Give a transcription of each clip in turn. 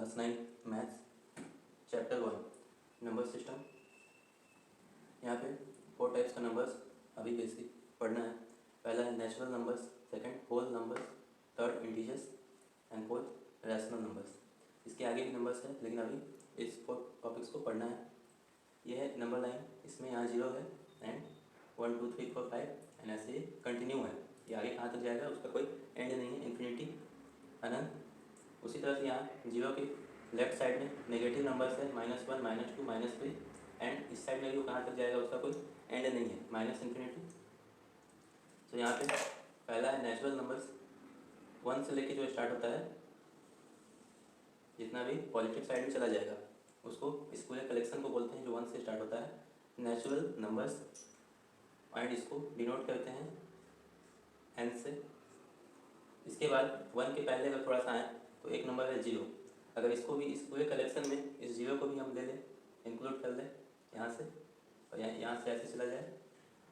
Class 9 maths chapter 1 number system. यहाँ पे 4 types का नंबर्स अभी बेसिक पढ़ना है। पहला है natural numbers, second whole numbers, third integers and fourth rational numbers. इसके आगे भी नंबर्स है लेकिन अभी इस 4 टॉपिक्स को पढ़ना है। यह है नंबर लाइन, इसमें यहाँ 0 है एंड 1 2 3 4 5 एंड ऐसे कंटिन्यू है। ये आगे कहाँ तक जाएगा उसका कोई एंड नहीं है, इन्फिनिटी अनंत। उसी तरह से यहाँ 0 के लेफ्ट साइड में नेगेटिव नंबर्स है -1 -2 -3 एंड इस साइड में भी कहाँ तक जाएगा उसका कोई एंड नहीं है, माइनस इन्फिनिटी। तो यहाँ पे पहला है नेचुरल नंबर्स, 1 से लेके जो स्टार्ट होता है, जितना भी पॉजिटिव साइड में चला जाएगा उसको इस पूरे कलेक्शन को बोलते हैं जो 1 से स्टार्ट होता है नेचुरल नंबर्स, एंड इसको डिनोट करते हैं n से। इसके बाद 1 के पहले अगर थोड़ा सा आए तो एक नंबर है 0। अगर इसको भी इस पूरे कलेक्शन में इस 0 को भी हम ले लें, इंक्लूड कर लें यहाँ से, और यहाँ से ऐसे चला जाए,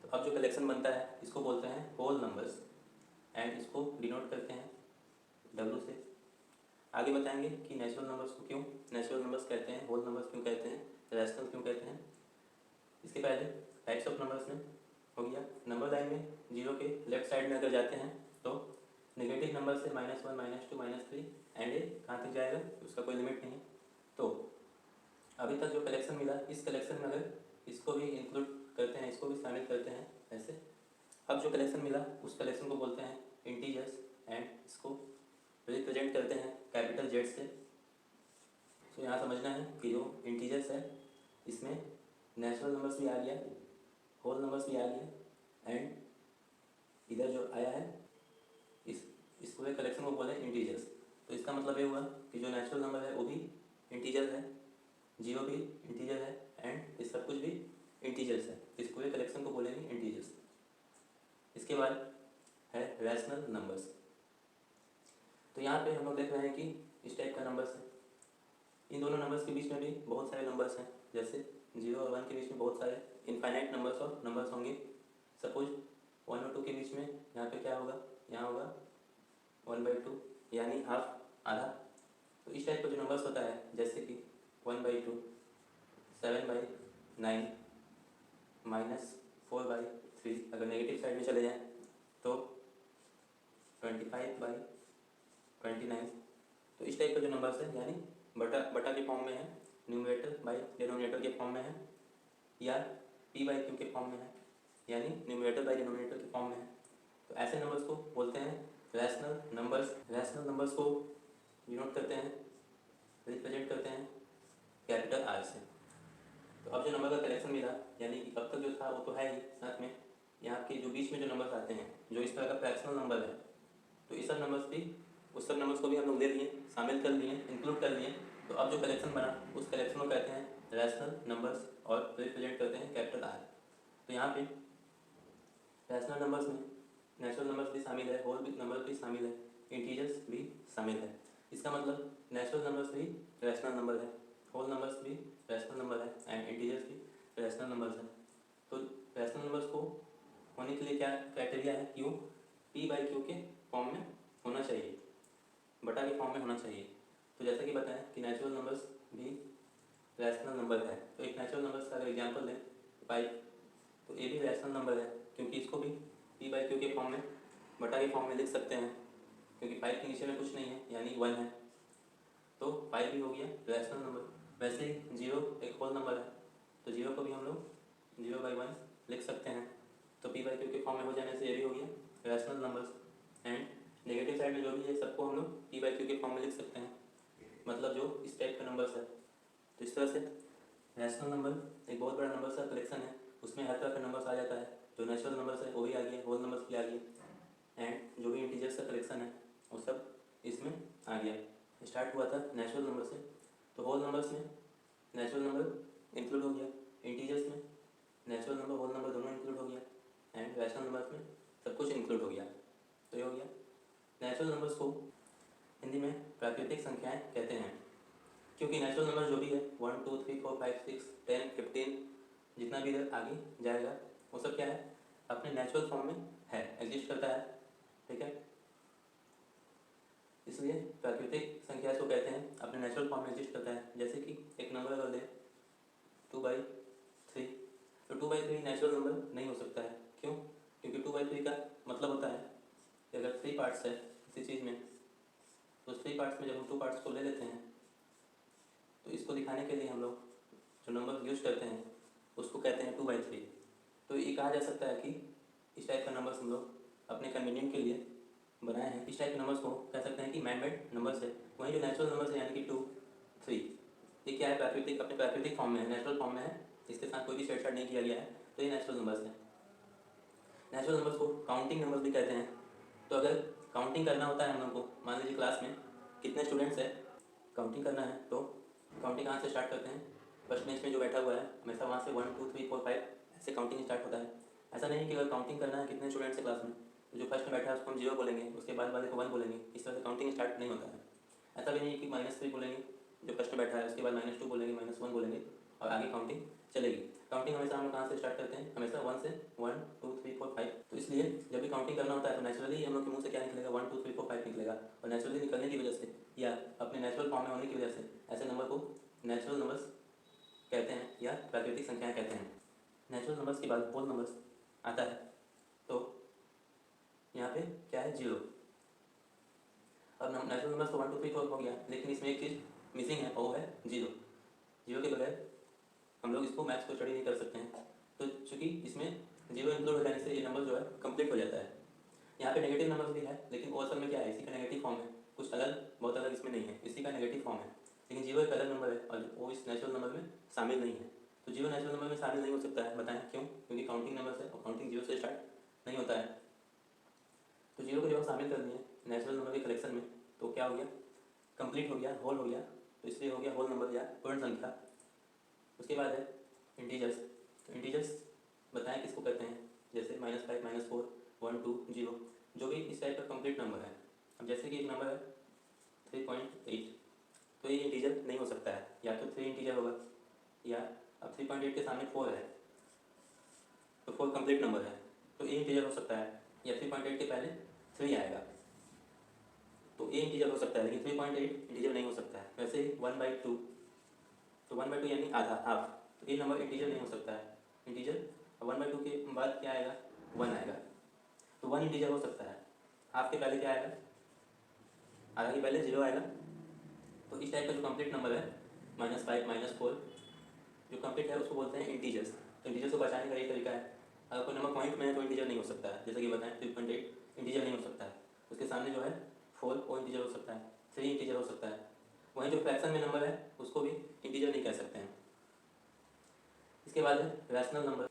तो अब जो कलेक्शन बनता है इसको बोलते हैं होल नंबर्स एंड इसको डिनोट करते हैं W से। आगे बताएंगे कि नेचुरल नंबर्स को क्यों नेचुरल नंबर्स कहते हैं, होल नंबर्स क्यों कहते हैं, रैशनल क्यों कहते हैं। इसके पहले टाइप्स ऑफ नंबर्स में हो गया, नंबर लाइन में 0 के लेफ्ट साइड में अगर जाते हैं तो नेगेटिव नंबर से -1 -2 -3 एंड कहाँ तक जाएगा उसका कोई लिमिट नहीं है। तो अभी तक जो कलेक्शन मिला, इस कलेक्शन में अगर इसको भी इंक्लूड करते हैं, इसको भी शामिल करते हैं ऐसे, अब जो कलेक्शन मिला उस कलेक्शन को बोलते हैं इंटीजर्स एंड इसको रिप्रेजेंट करते हैं कैपिटल Z से। तो यहाँ समझना है कि जो इंटीजर्स है इसमें नेचुरल नंबर्स भी आ गया, होल नंबर्स भी आ गया एंड इधर जो आया है इस पूरे कलेक्शन को बोले इंटीजर्स। तो इसका मतलब ये हुआ कि जो नेचुरल नंबर है वो भी इंटीजर है, 0 भी इंटीजर है एंड इस सब कुछ भी इंटीजर्स है। इस पूरे कलेक्शन को बोलेंगे इंटीजर्स। इसके बाद है रैशनल नंबर्स। तो यहाँ पे हम लोग देख रहे हैं कि इस टाइप का नंबर्स है, इन दोनों नंबर्स के बीच में भी बहुत सारे नंबर्स हैं, जैसे 0 और 1 के बीच में बहुत सारे इनफाइनाइट नंबर्स और नंबर्स होंगे। सपोज 1 और 2 के बीच में यहाँ पे क्या होगा, यहाँ होगा 1/2 यानी हाफ, आधा। तो इस टाइप का जो नंबर्स होता है जैसे कि 1/2, 7/9, -4/3, अगर नेगेटिव साइड में चले जाएं तो 25/29। तो इस टाइप का जो नंबर्स है यानी बटा के फॉर्म में है, न्यूमरेटर बाई डिनोमिनेटर के फॉर्म में है, या p/q के फॉर्म में है यानी न्यूमरेटर बाई डिनोमिनेटर के फॉर्म में है। तो ऐसे नंबर्स को बोलते हैं रैशनल नंबर्स। रैशनल नंबर्स को डिनोट करते हैं, रिप्रेजेंट करते हैं कैपिटल R से। तो अब जो नंबर का कलेक्शन मिला यानी कि अब तक जो था वो तो है ही, साथ में यहाँ के जो बीच में जो नंबर्स आते हैं जो इस तरह का फ्रैक्शनल नंबर है, तो इस सब नंबर्स भी उस सब नंबर्स को भी हम लोग ले लिए, शामिल कर लिए, इंक्लूड कर लिए। तो अब जो कलेक्शन बना उस कलेक्शन को कहते हैं रैशनल नंबर्स और रिप्रेजेंट करते हैं कैपिटल R। तो यहाँ पे रैशनल नंबर्स में नेचुरल नंबर्स भी शामिल है, होल नंबर भी शामिल है, इंटीजर्स भी शामिल है। इसका मतलब नेचुरल नंबर्स भी रैशनल नंबर है, होल नंबर्स भी रैशनल नंबर है एंड इंटीजर्स भी रैशनल नंबर्स है। तो रैशनल नंबर्स को होने के लिए क्या क्राइटेरिया है, क्यू p/q के फॉर्म में होना चाहिए, बटा के फॉर्म में होना चाहिए। तो जैसा कि बताएं कि नेचुरल नंबर्स भी रैशनल नंबर है। तो एक नेचुरल नंबर्स का अगर एग्जाम्पल लें पाई, तो ये भी रैशनल नंबर है क्योंकि इसको भी p/q के फॉर्म में, बटा के फॉर्म में लिख सकते हैं, क्योंकि 5 के नीचे में कुछ नहीं है यानी 1 है, तो 5 भी हो गया रैशनल नंबर। वैसे ही 0 एक होल नंबर है, तो 0 को भी हम लोग 0/1 लिख सकते हैं, तो p/q के फॉर्म में हो जाने से ये भी हो गया rational numbers. And negative side में जो भी है सबको हम लोग p/q के फॉर्म में लिख सकते हैं, मतलब जो इस टाइप का नंबर्स है। तो इस तरह से रैशनल नंबर एक बहुत बड़ा नंबर्स का कलेक्शन है, उसमें हर तरह का नंबर्स आ जाता है। जो नेचुरल नंबर्स है वो भी आ गया, होल नंबर्स भी आ गए एंड जो भी इंटीजर्स का कलेक्शन है वो सब इसमें आ गया। स्टार्ट हुआ था नेचुरल नंबर से, तो होल नंबर्स में नेचुरल नंबर इंक्लूड हो गया, इंटीजर्स में नेचुरल नंबर होल नंबर दोनों इंक्लूड हो गया एंड रैशनल नंबर्स में सब कुछ इंक्लूड हो गया। तो ये हो गया। नेचुरल नंबर्स को हिंदी में प्राकृतिक संख्याएं कहते हैं, क्योंकि नेचुरल नंबर जो भी है 1 2 3 4 5 6 10 15 जितना भी इधर आगे जाएगा वो सब क्या है, अपने नेचुरल फॉर्म में है, एग्जिस्ट करता है, ठीक है। इसलिए प्राकृतिक संख्या को कहते हैं अपने अपने नेचुरल फॉर्म में एग्जिस्ट करता है। जैसे कि एक नंबर अगर ले 2/3, तो 2/3 नेचुरल नंबर नहीं हो सकता है। क्यों? क्योंकि 2/3 का मतलब होता है कि अगर 3 पार्ट्स है किसी चीज़ में, तो 3 पार्ट्स में जब हम 2 पार्ट्स को ले लेते हैं, तो इसको दिखाने के लिए हम लोग जो नंबर यूज करते हैं उसको कहते हैं 2/3। तो ये कहा जा सकता है कि इस टाइप का नंबर्स हम लोग अपने कन्वीनियंट के लिए बनाए हैं। इस टाइप के नंबर्स को कह सकते हैं कि मैन मेड नंबर्स है। वहीं जो नेचुरल नंबर्स है यानी कि 2, 3, ये क्या है, प्राकृतिक, अपने प्राकृतिक फॉर्म में है, नेचुरल फॉर्म में है, इसके साथ कोई भी छेड़छाड़ नहीं किया गया है, तो ये नेचुरल नंबर्स हैं। नेचुरल नंबर्स को काउंटिंग नंबर्स भी कहते हैं। तो अगर काउंटिंग करना होता है हम लोग को, मान लीजिए क्लास में कितने स्टूडेंट्स हैं, काउंटिंग करना है, तो काउंटिंग कहाँ से स्टार्ट करते हैं? फर्स्ट बेंच में जो बैठा हुआ है हमेशा वहाँ से 1 2 3 4 5 ऐसे काउंटिंग स्टार्ट होता है। ऐसा नहीं कि अगर काउंटिंग करना है कितने स्टूडेंट्स है क्लास में, तो जो फर्स्ट में बैठा है उसको हम 0 बोलेंगे, उसके बाद वाले को 1 बोलेंगे, इस तरह से काउंटिंग स्टार्ट नहीं होता है। ऐसा भी नहीं है कि -3 बोलेंगे, जो फर्स्ट में बैठा है उसके बाद -2 बोलेंगे, -1 बोलेंगे और आगे काउंटिंग चलेगी। काउंटिंग हमेशा हम लोग कहाँ से स्टार्ट करते हैं? हमेशा 1 से 1 2 3 4 5। तो इसलिए जब भी काउंटिंग करना होता है तो नेचुरली हम लोग के मुंह से क्या निकलेगा? 1 2 3 4 5 निकलेगा। और नेचुरली निकलने की वजह से या अपने नेचुरल फॉर्म में होने की वजह से ऐसे नंबर को नेचुरल नंबर्स कहते हैं या प्राकृतिक संख्याएं कहते हैं। नेचुरल नंबर्स के बाद होल नंबर्स आता है, तो यहाँ पे क्या है? 0। अब नेचुरल नंबर्स तो 1 2 3 4 हो गया, लेकिन इसमें एक चीज़ मिसिंग है और वो है 0। 0 के बगैर हम लोग इसको मैथ्स को स्टडी नहीं कर सकते हैं। तो चूँकि इसमें 0 इंक्लूड हो जाने से ये नंबर जो है कंप्लीट हो जाता है। यहाँ पे नेगेटिव नंबर भी है, लेकिन वो असल में क्या है? इसी का नेगेटिव फॉर्म है, कुछ अलग बहुत अलग इसमें नहीं है, इसी का नेगेटिव फॉर्म है। लेकिन 0 एक अलग नंबर है और वो इस नेचुरल नंबर में शामिल नहीं है। तो 0 नेचुरल नंबर में शामिल नहीं हो सकता है। बताएं क्यों? क्योंकि काउंटिंग नंबर है और काउंटिंग 0 से स्टार्ट नहीं होता है। तो 0 को जब हम शामिल कर दिए नेचुरल नंबर के कलेक्शन में, तो क्या हो गया? कंप्लीट हो गया, होल हो गया। तो इसलिए हो गया होल नंबर या पूर्ण संख्या। उसके बाद है इंटीजर्स। तो इंटीजर्स बताएं किसको कहते हैं? जैसे -5 -4 1 2 0, जो भी इस टाइप का कंप्लीट नंबर है। अब जैसे कि एक नंबर है 3.8, तो ये इंटीजर नहीं हो सकता है, या तो 3 इंटीजर होगा, या अब 3.8 के सामने 4 है तो 4 कंप्लीट नंबर है, तो ए इंटीजर हो सकता है, या 3.8 के पहले 3 आएगा तो ए इंटीजर हो सकता है, लेकिन 3.8 इंटीजर नहीं हो सकता है। वैसे ही 1/2, तो 1/2 यानी आधा, हाफ, तो ये नंबर इंटीजर नहीं हो सकता है। इंटीजर 1/2 के बाद क्या आएगा? 1 आएगा, तो 1 इंटीजर हो सकता है। हाफ के पहले क्या आएगा? आधा के पहले 0 आएगा। तो इस टाइप का जो कंप्लीट नंबर है -5 -4 जो कंप्लीट है उसको बोलते हैं इंटीजर्स। तो इंटीजर्स को बचाने का ये तरीका है, अगर कोई नंबर पॉइंट में है तो इंटीजर नहीं हो सकता है। जैसे कि बताएं 3.8 इंटीजर नहीं हो सकता है, उसके सामने जो है 4 वो इंटीजर हो सकता है, 3 इंटीजर हो सकता है। वहीं जो फ्रैक्शन में नंबर है उसको भी इंटीजर नहीं कह सकते हैं। इसके बाद है रैशनल नंबर।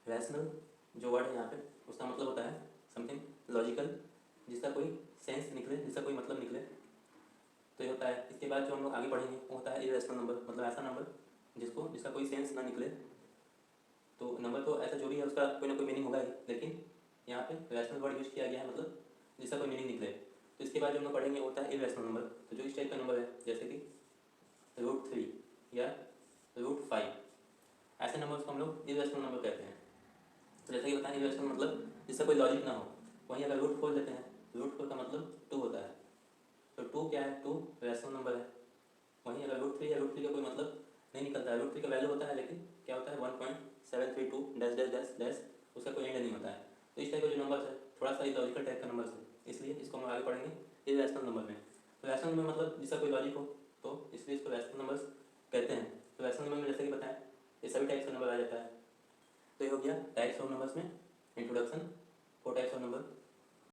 रैशनल जो वर्ड है यहाँ पे उसका मतलब होता है समथिंग लॉजिकल, जिसका कोई सेंस निकले, जिसका कोई मतलब निकले, तो ये होता है। इसके बाद जो हम लोग आगे पढ़ेंगे वो होता है इरेशनल नंबर, मतलब ऐसा नंबर जिसका कोई सेंस ना निकले। तो नंबर तो ऐसा जो भी है उसका कोई ना कोई मीनिंग होगा ही, लेकिन यहाँ पे रैशनल वर्ड यूज़ किया गया है, मतलब जिसका कोई मीनिंग निकले। तो इसके बाद जो हम लोग पढ़ेंगे होता है इरेशनल नंबर। तो जो इस टाइप का नंबर है जैसे कि √3 या √5, ऐसे नंबर्स को हम लोग इरेशनल नंबर कहते हैं। तो जैसे कि बताएं इरेशनल मतलब जिसका कोई लॉजिक ना हो। वहीं अगर √4 लेते हैं, √4 का मतलब 2 होता है, तो 2 क्या है? 2 रैशनल नंबर है। वहीं अगर √3 या √3 का कोई मतलब नहीं निकलता है, √3 का वैल्यू होता है, लेकिन क्या होता है 1.732 डैश डैश डैश डैश, उसका कोई एंड नहीं होता है। तो इस टाइप का जो नंबर है थोड़ा सा इलॉजिकल टाइप का नंबर है, इसलिए इसको हम आगे पढ़ेंगे इरेशनल नंबर में। तो रैशनल नंबर मतलब जिसका कोई लॉजिक हो, तो इसलिए इसको रैशनल नंबर्स कहते हैं। तो रैशनल नंबर में जैसे कि बताएं ये सभी टाइप्स का नंबर आ जाता है। तो ये हो गया टाइप्स ऑफ नंबर्स में इंट्रोडक्शन, 4 टाइप्स ऑफ नंबर।